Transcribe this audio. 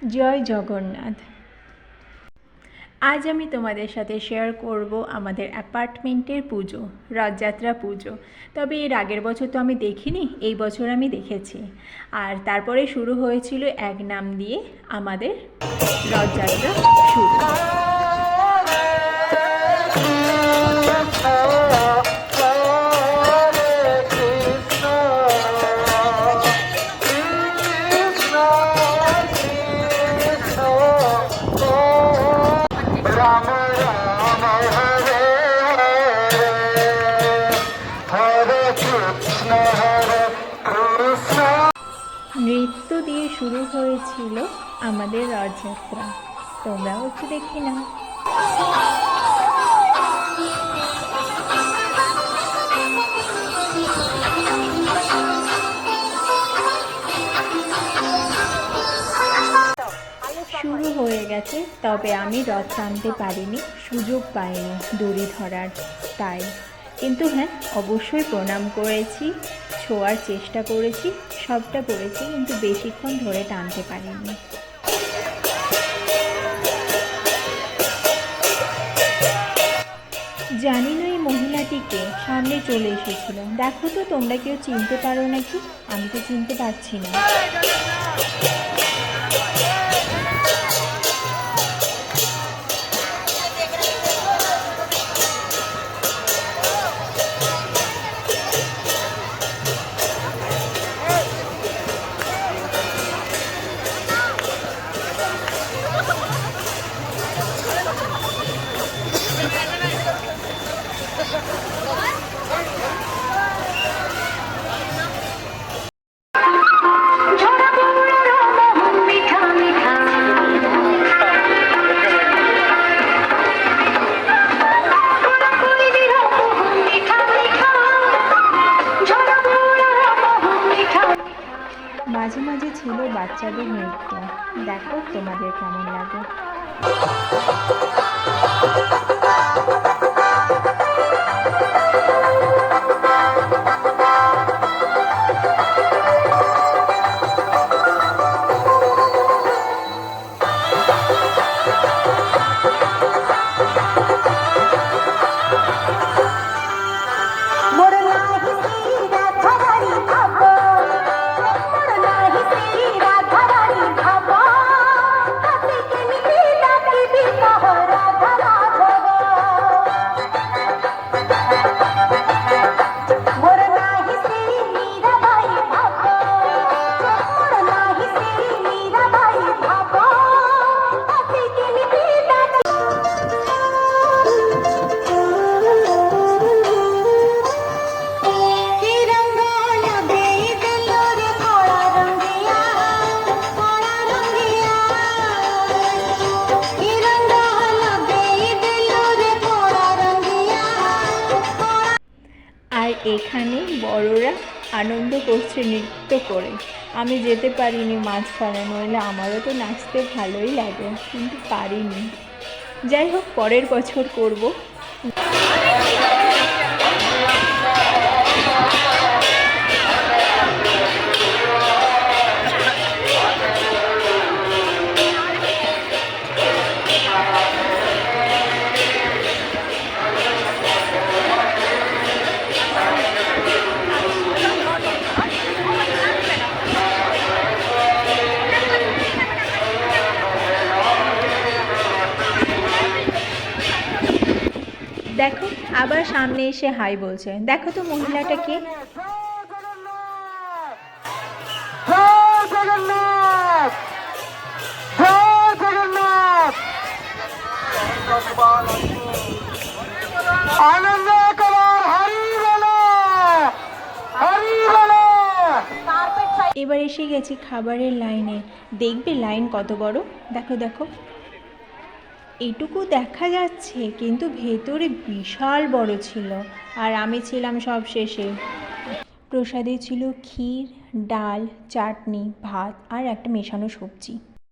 জয় জগন্নাথ। আজ আমি তোমাদের সাথে শেয়ার করব আমাদের অ্যাপার্টমেন্টের পুজো, রথযাত্রা পুজো। তবে এর আগের বছর তো আমি দেখিনি, এই বছর আমি দেখেছি। আর তারপরে শুরু হয়েছিল এক নাম দিয়ে আমাদের রথযাত্রা শুরু। নৃত্য দিয়ে শুরু হয়েছিল আমাদের রথযাত্রা, তোমরাও একটু দেখে নাও। শুরু হয়ে গেছে, তবে আমি রথ টানতে পারিনি, সুযোগ পাইনি দড়ি ধরার, তাই। কিন্তু হ্যাঁ, অবশ্যই প্রণাম করেছি, ছোঁয়ার চেষ্টা করেছি, সবটা করেছি, কিন্তু বেশিক্ষণ ধরে টানতে পারিনি। জানি না এই মহিলাটিকে, সামনে চলে এসেছিল। দেখো তো তোমরা কেউ চিনতে পারো নাকি? আমি তো চিনতে পারছি না। মাঝে মাঝে ছিল বাচ্চাদের নৃত্য, দেখো তোমাদের কেমন লাগে। আর এখানে বড়রা আনন্দ করছে নৃত্য করে। আমি যেতে পারিনি মাঝখানে, নইলে আমারও তো নাচতে ভালোই লাগে, কিন্তু পারিনি। যাই হোক, পরের বছর করব। দেখো আবার সামনে এসে হাই বলছে, দেখো তো মহিলাটাকে। এবার এসে গেছি খাবারের লাইনে। দেখবে লাইন কত বড়, দেখো দেখো, এইটুকু দেখা যাচ্ছে, কিন্তু ভেতরে বিশাল বড় ছিল। আর আমি ছিলাম সব শেষে। প্রসাদে ছিল ক্ষীর, ডাল, চাটনি, ভাত আর একটা মেশানো সবজি।